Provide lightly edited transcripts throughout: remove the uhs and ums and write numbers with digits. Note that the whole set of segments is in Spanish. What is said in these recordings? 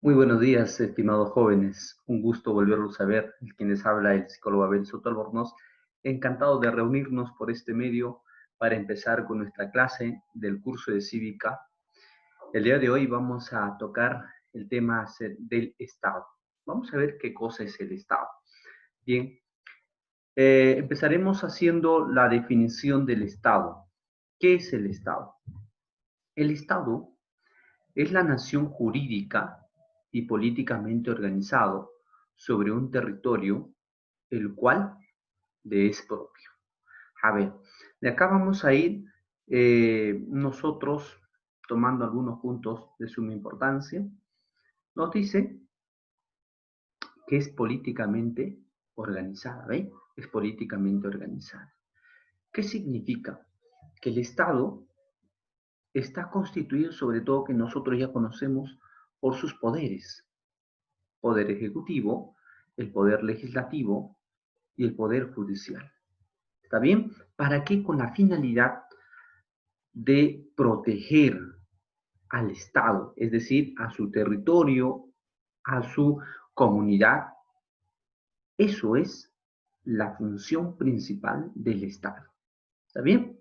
Muy buenos días, estimados jóvenes. Un gusto volverlos a ver. Quien les habla, el psicólogo Abel Soto Albornoz. Encantado de reunirnos por este medio para empezar con nuestra clase del curso de Cívica. El día de hoy vamos a tocar el tema del Estado. Vamos a ver qué cosa es el Estado. Bien, empezaremos haciendo la definición del Estado. ¿Qué es el Estado? El Estado es la nación jurídica y políticamente organizado sobre un territorio el cual le es propio. A ver, de acá vamos a ir nosotros tomando algunos puntos de suma importancia. Nos dice que es políticamente organizada, ¿ve? Es políticamente organizada. ¿Qué significa? Que el Estado está constituido sobre todo que nosotros ya conocemos por sus poderes. Poder ejecutivo, el poder legislativo y el poder judicial. ¿Está bien? ¿Para qué? Con la finalidad de proteger al Estado, es decir, a su territorio, a su comunidad. Eso es la función principal del Estado. ¿Está bien?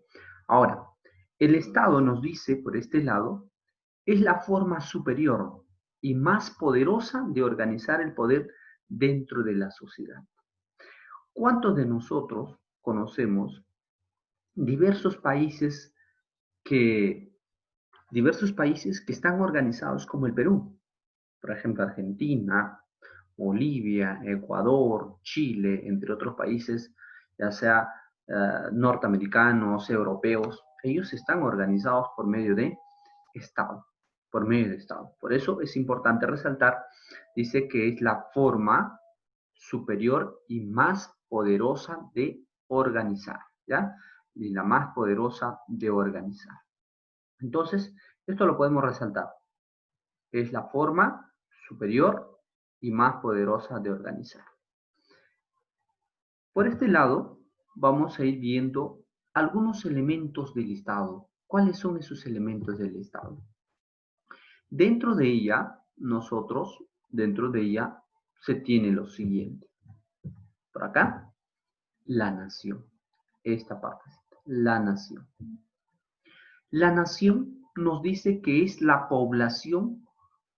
Ahora, el Estado nos dice, por este lado, es la forma superior y más poderosa de organizar el poder dentro de la sociedad. ¿Cuántos de nosotros conocemos diversos países que, diversos países que están organizados como el Perú? Por ejemplo, Argentina, Bolivia, Ecuador, Chile, entre otros países, ya sea norteamericanos, europeos, ellos están organizados por medio de Estado, por medio de Estado. Por eso es importante resaltar, dice que es la forma superior y más poderosa de organizar, ¿ya? Y la más poderosa de organizar. Entonces, esto lo podemos resaltar. Es la forma superior y más poderosa de organizar. Por este lado, vamos a ir viendo algunos elementos del Estado. ¿Cuáles son esos elementos del Estado? Dentro de ella, dentro de ella, se tiene lo siguiente. Por acá, la nación. Esta parte, la nación. La nación nos dice que es la población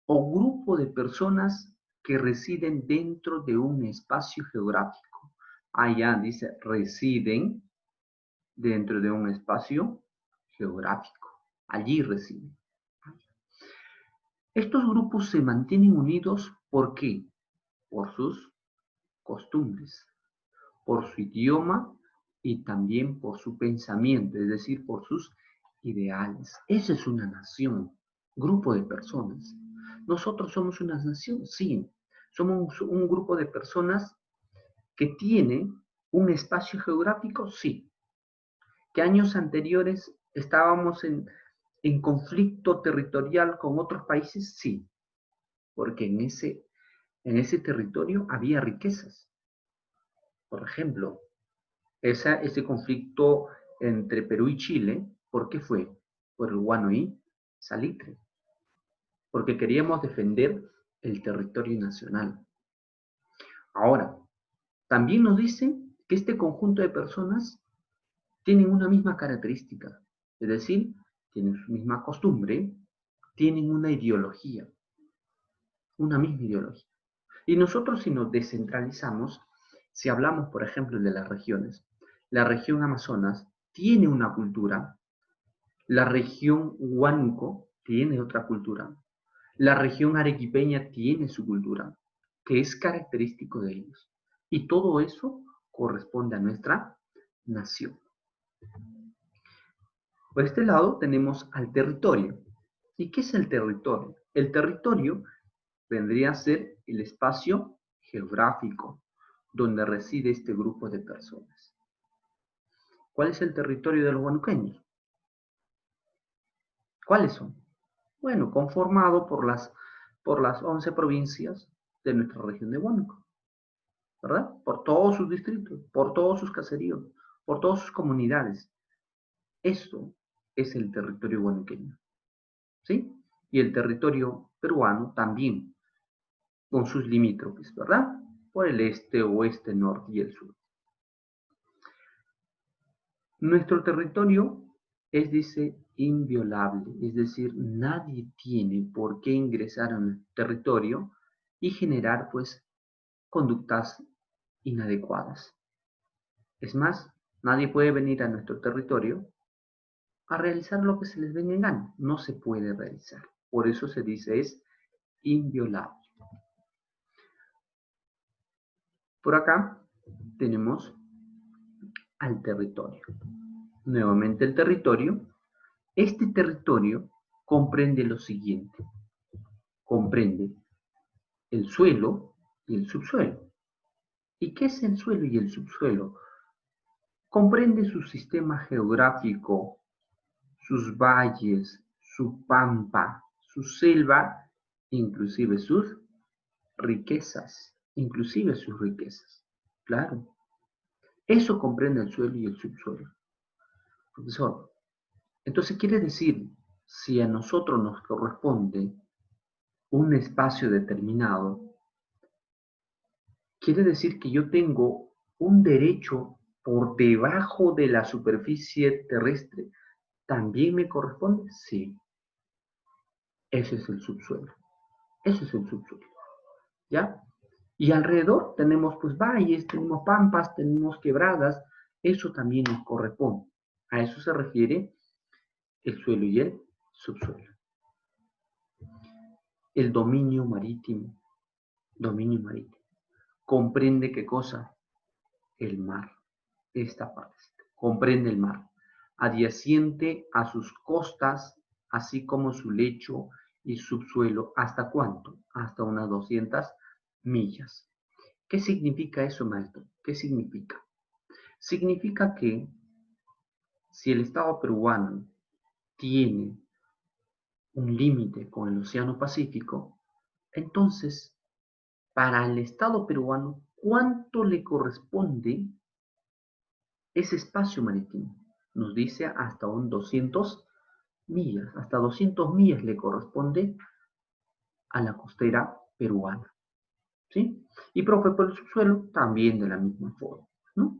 o grupo de personas que residen dentro de un espacio geográfico. Allá dice residen dentro de un espacio geográfico. Allí residen. Estos grupos se mantienen unidos, ¿por qué? Por sus costumbres, por su idioma y también por su pensamiento, es decir, por sus ideales. Esa es una nación, grupo de personas. ¿Nosotros somos una nación? Sí. ¿Somos un grupo de personas que tiene un espacio geográfico? Sí. ¿Que años anteriores estábamos en conflicto territorial con otros países? Sí. Porque en ese territorio había riquezas. Por ejemplo, ese conflicto entre Perú y Chile, ¿por qué fue? Por el guano y salitre, porque queríamos defender el territorio nacional. Ahora, también nos dicen que este conjunto de personas tienen una misma característica, es decir, tienen su misma costumbre, tienen una misma ideología. Y nosotros si nos descentralizamos, si hablamos, por ejemplo, de las regiones, la región Amazonas tiene una cultura, la región Huánuco tiene otra cultura, la región arequipeña tiene su cultura, que es característico de ellos. Y todo eso corresponde a nuestra nación. Por este lado tenemos al territorio. ¿Y qué es el territorio? El territorio vendría a ser el espacio geográfico donde reside este grupo de personas. ¿Cuál es el territorio de los huanuqueños? ¿Cuáles son? Bueno, conformado por las 11 provincias de nuestra región de Huánuco, ¿verdad? Por todos sus distritos, por todos sus caseríos, por todas sus comunidades. Esto es el territorio huanuqueño, ¿sí? Y el territorio peruano también. con sus limítrofes, ¿verdad? Por el este, oeste, norte y el sur. Nuestro territorio es, dice, inviolable, es decir, nadie tiene por qué ingresar a nuestro territorio y generar, pues, conductas inadecuadas. Es más, nadie puede venir a nuestro territorio a realizar lo que se les venga en gana. No se puede realizar. Por eso se dice es inviolable. Por acá tenemos al territorio. Nuevamente el territorio. Este territorio comprende lo siguiente. Comprende el suelo y el subsuelo. ¿Y qué es el suelo y el subsuelo? Comprende su sistema geográfico, sus valles, su pampa, su selva, inclusive sus riquezas. Inclusive sus riquezas. Claro. Eso comprende el suelo y el subsuelo. Profesor, entonces quiere decir, si a nosotros nos corresponde un espacio determinado, quiere decir que yo tengo un derecho por debajo de la superficie terrestre. ¿También me corresponde? Sí. Ese es el subsuelo. Ese es el subsuelo. ¿Ya? Y alrededor tenemos pues valles, tenemos pampas, tenemos quebradas. Eso también nos corresponde. A eso se refiere el suelo y el subsuelo. El dominio marítimo. Dominio marítimo. ¿Comprende qué cosa? El mar. Esta parte. Comprende el mar. Adyacente a sus costas, así como su lecho y subsuelo. ¿Hasta cuánto? Hasta unas 200 millas. ¿Qué significa eso, maestro? ¿Qué significa? Significa que si el Estado peruano tiene un límite con el Océano Pacífico, entonces, para el Estado peruano, ¿cuánto le corresponde ese espacio marítimo? Nos dice hasta un 200 millas, hasta 200 millas le corresponde a la costera peruana, ¿sí? Y profe, por el subsuelo también de la misma forma, ¿no?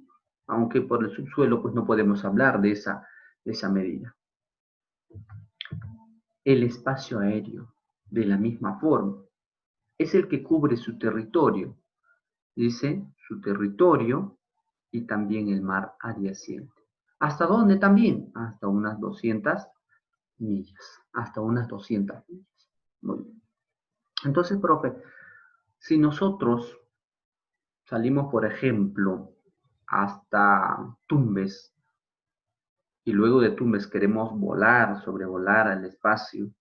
Aunque por el subsuelo pues no podemos hablar de esa medida. El espacio aéreo, de la misma forma, es el que cubre su territorio, dice su territorio y también el mar adyacente. ¿Hasta dónde también? Hasta unas 200 millas, hasta unas 200 millas. Muy bien. Entonces, profe, si nosotros salimos, por ejemplo, hasta Tumbes, y luego de Tumbes queremos volar, sobrevolar al espacio,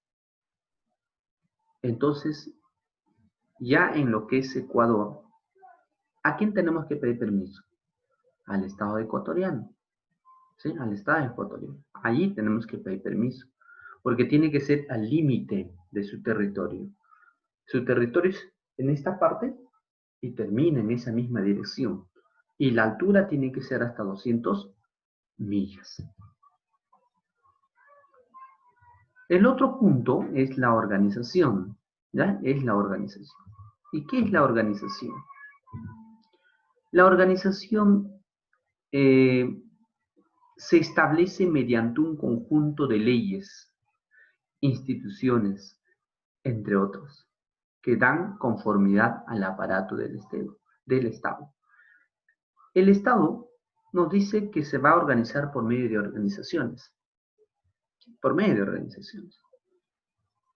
entonces, ya en lo que es Ecuador, ¿a quién tenemos que pedir permiso? Al Estado ecuatoriano, ¿sí? Al Estado ecuatoriano. Allí tenemos que pedir permiso, porque tiene que ser al límite de su territorio. Su territorio es en esta parte y termina en esa misma dirección. Y la altura tiene que ser hasta 200 millas. El otro punto es la organización, ¿ya? Es la organización. ¿Y qué es la organización? La organización se establece mediante un conjunto de leyes, instituciones, entre otros, que dan conformidad al aparato del Estado. El Estado nos dice que se va a organizar por medio de organizaciones. Por medio de organizaciones.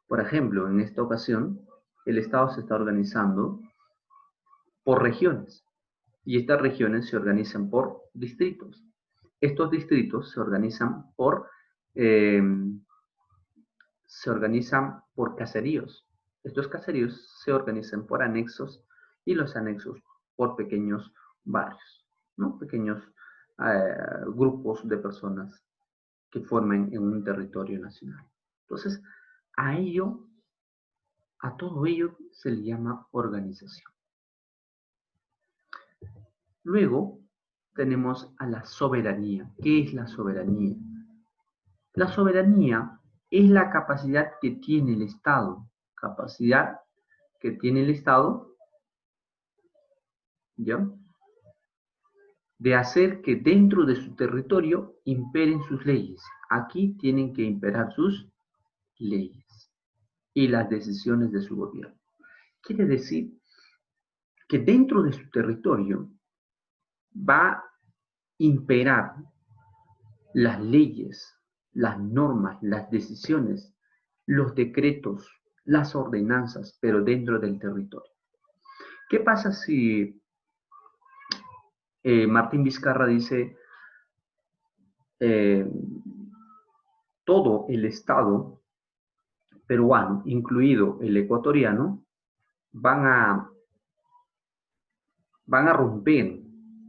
Por ejemplo, en esta ocasión, el Estado se está organizando por regiones. Y estas regiones se organizan por distritos. Estos distritos se organizan por caseríos. Estos caseríos se organizan por anexos y los anexos por pequeños barrios, ¿no? Pequeños grupos de personas que forman en un territorio nacional. Entonces, a todo ello se le llama organización. Luego tenemos a la soberanía. ¿Qué es la soberanía? La soberanía es la capacidad que tiene el Estado, capacidad que tiene el Estado, ¿ya? De hacer que dentro de su territorio imperen sus leyes. Aquí tienen que imperar sus leyes y las decisiones de su gobierno. Quiere decir que dentro de su territorio va a imperar las leyes, las normas, las decisiones, los decretos, las ordenanzas, pero dentro del territorio. ¿Qué pasa si Martín Vizcarra dice todo el Estado peruano, incluido el ecuatoriano, van a romper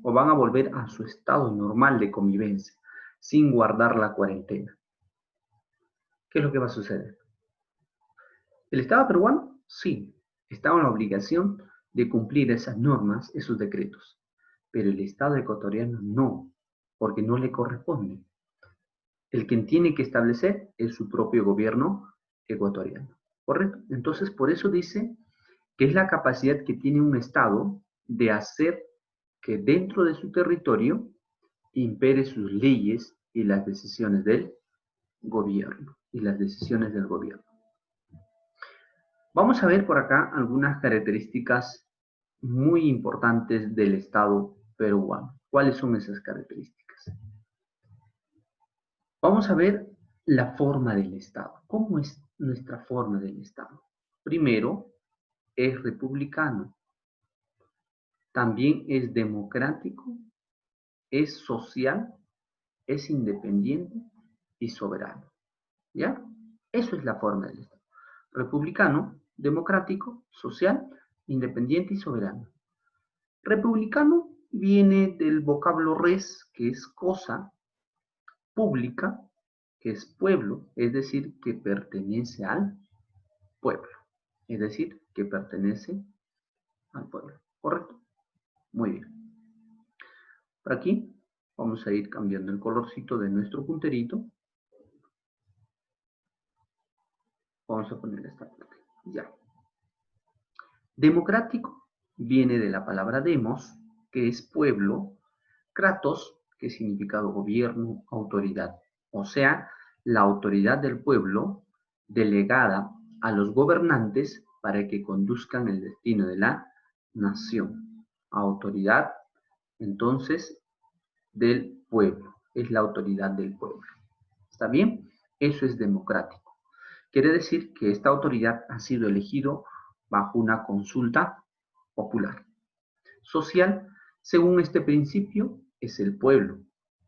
o van a volver a su estado normal de convivencia sin guardar la cuarentena? ¿Qué es lo que va a suceder? El Estado peruano, sí, está en la obligación de cumplir esas normas, esos decretos, pero el Estado ecuatoriano no, porque no le corresponde. El quien tiene que establecer es su propio gobierno ecuatoriano, ¿correcto? Entonces, por eso dice que es la capacidad que tiene un Estado de hacer que dentro de su territorio impere sus leyes y las decisiones del gobierno. Vamos a ver por acá algunas características muy importantes del Estado peruano. ¿Cuáles son esas características? Vamos a ver la forma del Estado. ¿Cómo es nuestra forma del Estado? Primero, es republicano. También es democrático, es social, es independiente y soberano. ¿Ya? Eso es la forma del Estado. Republicano, democrático, social, independiente y soberano. Republicano viene del vocablo res, que es cosa, pública, que es pueblo, es decir, que pertenece al pueblo. Es decir, que pertenece al pueblo. ¿Correcto? Muy bien. Por aquí vamos a ir cambiando el colorcito de nuestro punterito. Vamos a poner esta parte. Ya. Democrático viene de la palabra demos, que es pueblo, kratos, que significa gobierno, autoridad. O sea, la autoridad del pueblo delegada a los gobernantes para que conduzcan el destino de la nación. Autoridad, entonces, del pueblo. Es la autoridad del pueblo. ¿Está bien? Eso es democrático. Quiere decir que esta autoridad ha sido elegido bajo una consulta popular. Social, según este principio, es el pueblo,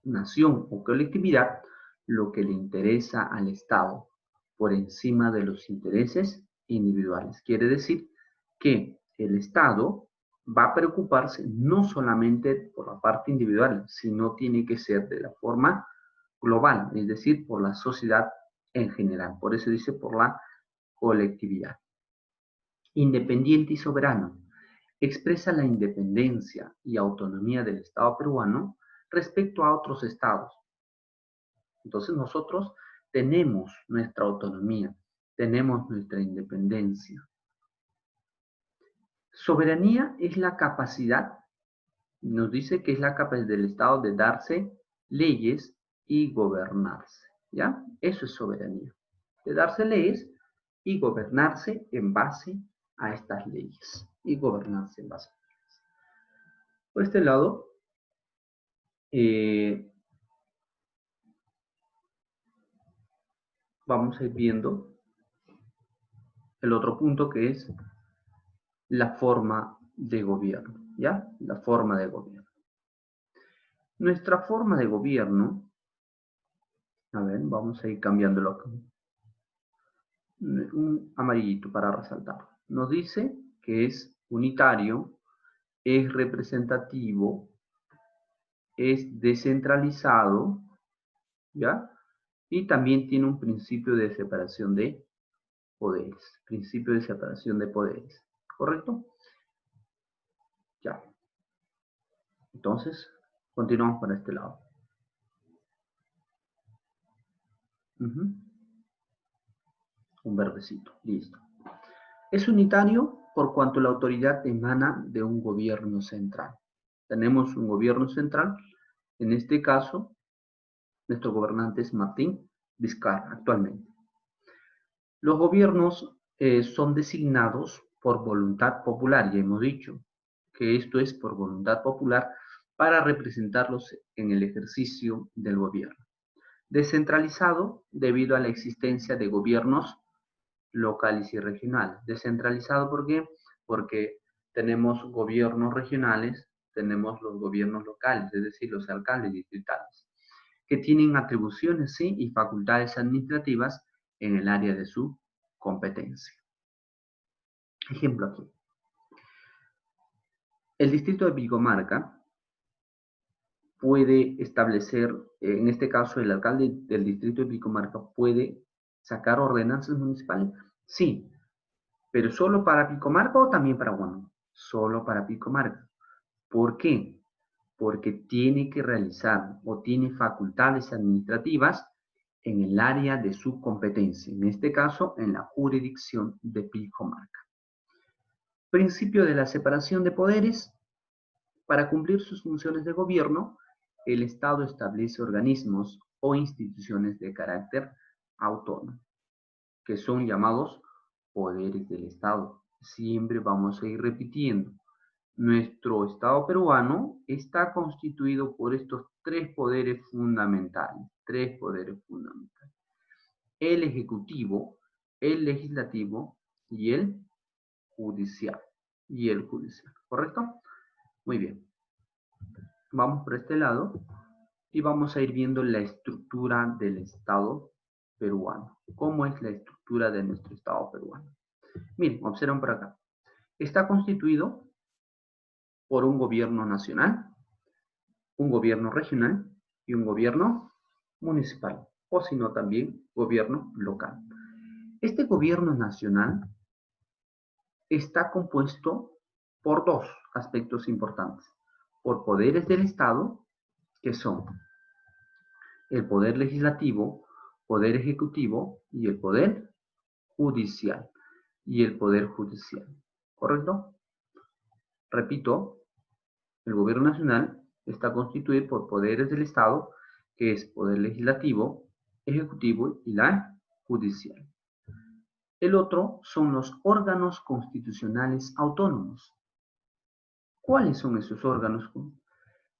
nación o colectividad lo que le interesa al Estado por encima de los intereses individuales. Quiere decir que el Estado va a preocuparse no solamente por la parte individual, sino tiene que ser de la forma global, es decir, por la sociedad en general. Por eso dice por la colectividad. Independiente y soberano. Expresa la independencia y autonomía del Estado peruano respecto a otros estados. Entonces nosotros tenemos nuestra autonomía, tenemos nuestra independencia. Soberanía es la capacidad, nos dice que es la capacidad del Estado de darse leyes y gobernarse. ¿Ya? Eso es soberanía. De darse leyes y gobernarse en base a estas leyes. Y gobernarse en base a estas leyes. Por este lado, vamos a ir viendo el otro punto que es la forma de gobierno, ¿ya? La forma de gobierno. Nuestra forma de gobierno, a ver, vamos a ir cambiándolo acá. Un amarillito para resaltar. Nos dice que es unitario, es representativo, es descentralizado, ¿ya? Y también tiene un principio de separación de poderes. Principio de separación de poderes. ¿Correcto? Ya. Entonces, continuamos para este lado. Un verdecito. Listo. Es unitario por cuanto la autoridad emana de un gobierno central. Tenemos un gobierno central, en este caso, nuestro gobernante es Martín Vizcarra actualmente. Los gobiernos son designados por voluntad popular, ya hemos dicho que esto es por voluntad popular para representarlos en el ejercicio del gobierno. Descentralizado debido a la existencia de gobiernos locales y regionales. Descentralizado, ¿por qué? Porque tenemos gobiernos regionales, tenemos los gobiernos locales, es decir, los alcaldes distritales, que tienen atribuciones, sí, y facultades administrativas en el área de su competencia. Ejemplo aquí. El distrito de Pilcomaca puede establecer, en este caso el alcalde del distrito de Pilcomaca puede sacar ordenanzas municipales, sí, pero solo para Pilcomaca o también para Huánuco, solo para Pilcomaca. ¿Por qué? Porque tiene que realizar o tiene facultades administrativas en el área de su competencia, en este caso en la jurisdicción de Pilcomaca. Principio de la separación de poderes. Para cumplir sus funciones de gobierno, el Estado establece organismos o instituciones de carácter autónomo, que son llamados poderes del Estado. Siempre vamos a ir repitiendo. Nuestro Estado peruano está constituido por estos tres poderes fundamentales. Tres poderes fundamentales. El Ejecutivo, el Legislativo y el Judicial. ¿Correcto? Muy bien. Vamos por este lado y vamos a ir viendo la estructura del Estado peruano. ¿Cómo es la estructura de nuestro Estado peruano? Miren, observen por acá. Está constituido por un gobierno nacional, un gobierno regional y un gobierno municipal, o si no también gobierno local. Este gobierno nacional está compuesto por dos aspectos importantes, por poderes del Estado, que son el poder legislativo, poder ejecutivo y el poder judicial. ¿Correcto? Repito, el gobierno nacional está constituido por poderes del Estado, que es poder legislativo, ejecutivo y la judicial. El otro son los órganos constitucionales autónomos. ¿Cuáles son esos órganos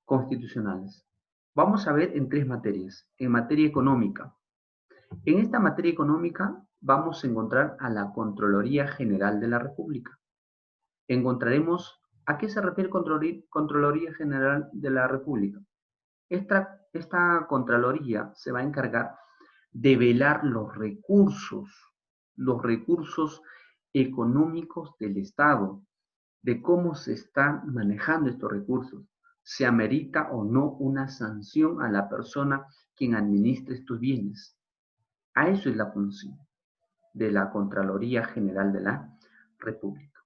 constitucionales? Vamos a ver en tres materias. En materia económica. En esta materia económica vamos a encontrar a la Contraloría General de la República. Encontraremos a qué se refiere Contraloría General de la República. Esta Contraloría se va a encargar de velar los recursos económicos del Estado, de cómo se están manejando estos recursos. ¿Se amerita o no una sanción a la persona quien administra estos bienes? A eso es la función de la Contraloría General de la República.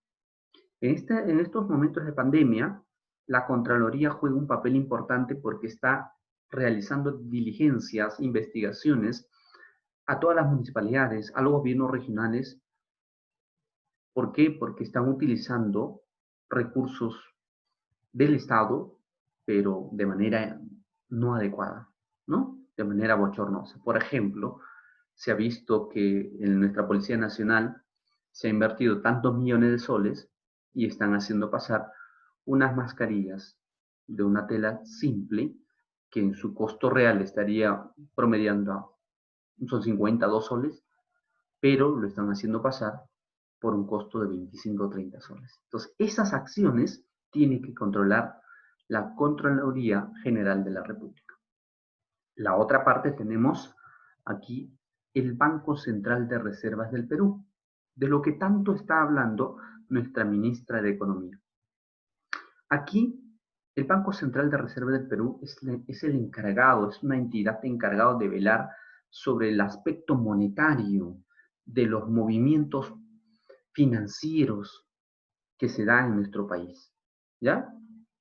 En estos momentos de pandemia, la Contraloría juega un papel importante porque está realizando diligencias, investigaciones a todas las municipalidades, a los gobiernos regionales. ¿Por qué? Porque están utilizando recursos del Estado, pero de manera no adecuada, ¿no? De manera bochornosa. Por ejemplo, se ha visto que en nuestra Policía Nacional se ha invertido tantos millones de soles y están haciendo pasar unas mascarillas de una tela simple que en su costo real estaría promediando, son 52 soles, pero lo están haciendo pasar por un costo de 25 o 30 soles. Entonces, esas acciones tiene que controlar la Contraloría General de la República. La otra parte tenemos aquí el Banco Central de Reservas del Perú, de lo que tanto está hablando nuestra ministra de Economía. Aquí, el Banco Central de Reservas del Perú es el encargado, es una entidad encargada de velar sobre el aspecto monetario de los movimientos financieros que se dan en nuestro país, ¿ya?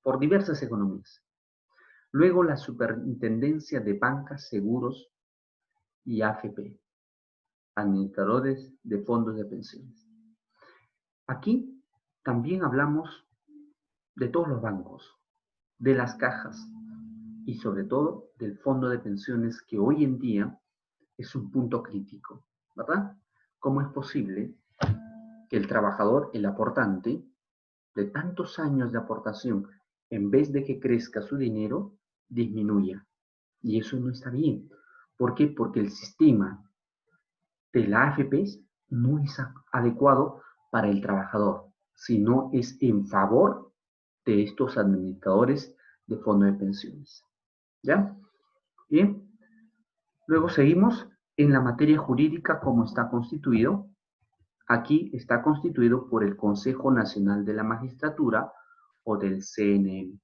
Por diversas economías. Luego, la Superintendencia de Bancas, Seguros y AFP, administradores de fondos de pensiones. Aquí También hablamos de todos los bancos, de las cajas y sobre todo del fondo de pensiones, que hoy en día es un punto crítico, ¿verdad? ¿Cómo es posible que el trabajador, el aportante, de tantos años de aportación, en vez de que crezca su dinero, disminuya? Y eso no está bien. ¿Por qué? Porque el sistema de la AFP no es adecuado para el trabajador, sino es en favor de estos administradores de fondos de pensiones. ¿Ya? Bien. Luego seguimos en la materia jurídica, cómo está constituido. Aquí está constituido por el Consejo Nacional de la Magistratura o del CNM,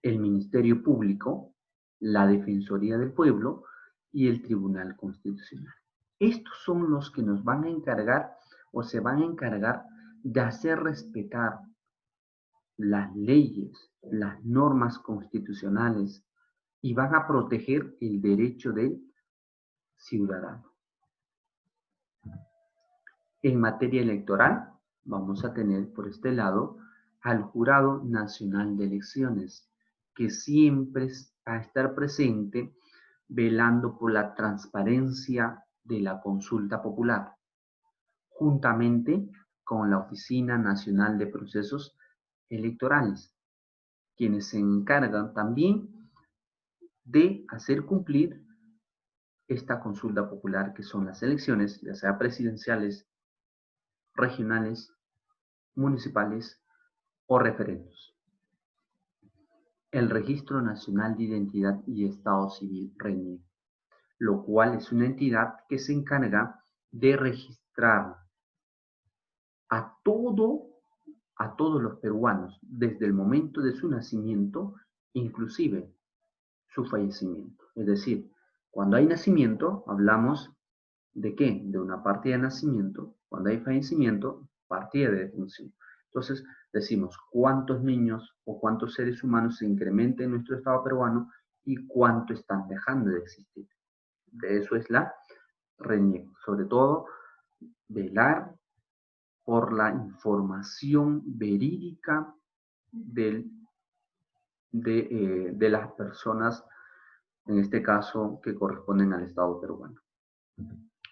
el Ministerio Público, la Defensoría del Pueblo y el Tribunal Constitucional. Estos son los que nos van a encargar o se van a encargar de hacer respetar las leyes, las normas constitucionales y van a proteger el derecho del ciudadano. En materia electoral, vamos a tener por este lado al Jurado Nacional de Elecciones, que siempre va a estar presente velando por la transparencia de la consulta popular, juntamente con la Oficina Nacional de Procesos Electorales, quienes se encargan también de hacer cumplir esta consulta popular, que son las elecciones, ya sea presidenciales, regionales, municipales o referendos. El Registro Nacional de Identidad y Estado Civil, RENIE, lo cual es una entidad que se encarga de registrar a todos los peruanos desde el momento de su nacimiento, inclusive su fallecimiento. Es decir, cuando hay nacimiento, hablamos ¿de qué? De una partida de nacimiento. Cuando hay fallecimiento, partida de defunción. Entonces, decimos cuántos niños o cuántos seres humanos se incrementan en nuestro Estado peruano y cuánto están dejando de existir. De eso es la RENIEC. Sobre todo, velar por la información verídica de las personas, en este caso, que corresponden al Estado peruano.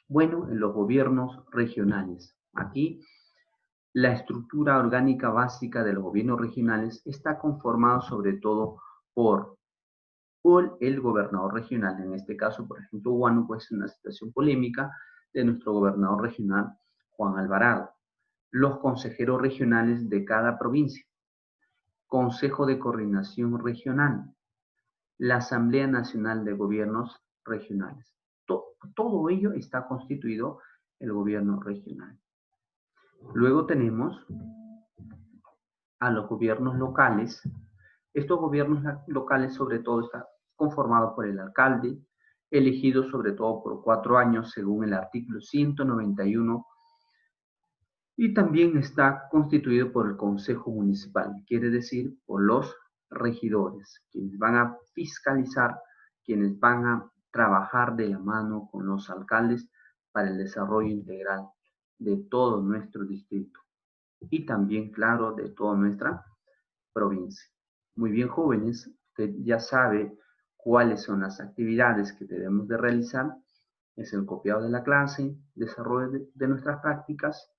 Bueno, en los gobiernos regionales. Aquí, la estructura orgánica básica de los gobiernos regionales está conformada sobre todo por el gobernador regional. En este caso, por ejemplo, Huánuco es una situación polémica de nuestro gobernador regional, Juan Alvarado. Los consejeros regionales de cada provincia. Consejo de Coordinación Regional. La Asamblea Nacional de Gobiernos Regionales. Todo ello está constituido el gobierno regional. Luego tenemos a los gobiernos locales. Estos gobiernos locales sobre todo están conformados por el alcalde, elegido sobre todo por 4 años según el artículo 191, y también está constituido por el Consejo Municipal, quiere decir por los regidores, quienes van a fiscalizar, quienes van a trabajar de la mano con los alcaldes para el desarrollo integral de todo nuestro distrito y también, claro, de toda nuestra provincia. Muy bien, jóvenes, usted ya sabe cuáles son las actividades que debemos de realizar. Es el copiado de la clase, desarrollo de nuestras prácticas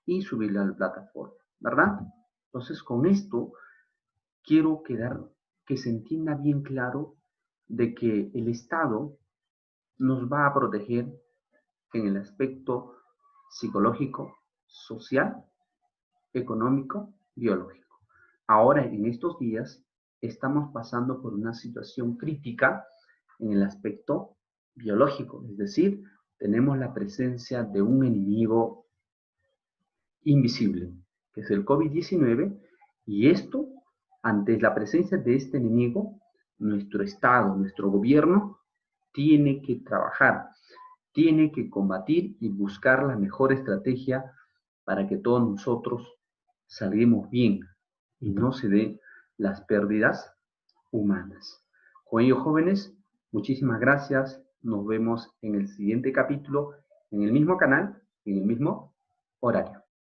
y subirla a la plataforma, ¿verdad? Entonces, con esto quiero que se entienda bien claro de que el Estado nos va a proteger en el aspecto psicológico, social, económico, biológico. Ahora, en estos días, estamos pasando por una situación crítica en el aspecto biológico, es decir, tenemos la presencia de un enemigo invisible, que es el COVID-19, y esto, ante la presencia de este enemigo, nuestro Estado, nuestro gobierno, tiene que trabajar, tiene que combatir y buscar la mejor estrategia para que todos nosotros salgamos bien y no se den las pérdidas humanas. Con ello, jóvenes, muchísimas gracias. Nos vemos en el siguiente capítulo, en el mismo canal, en el mismo horario.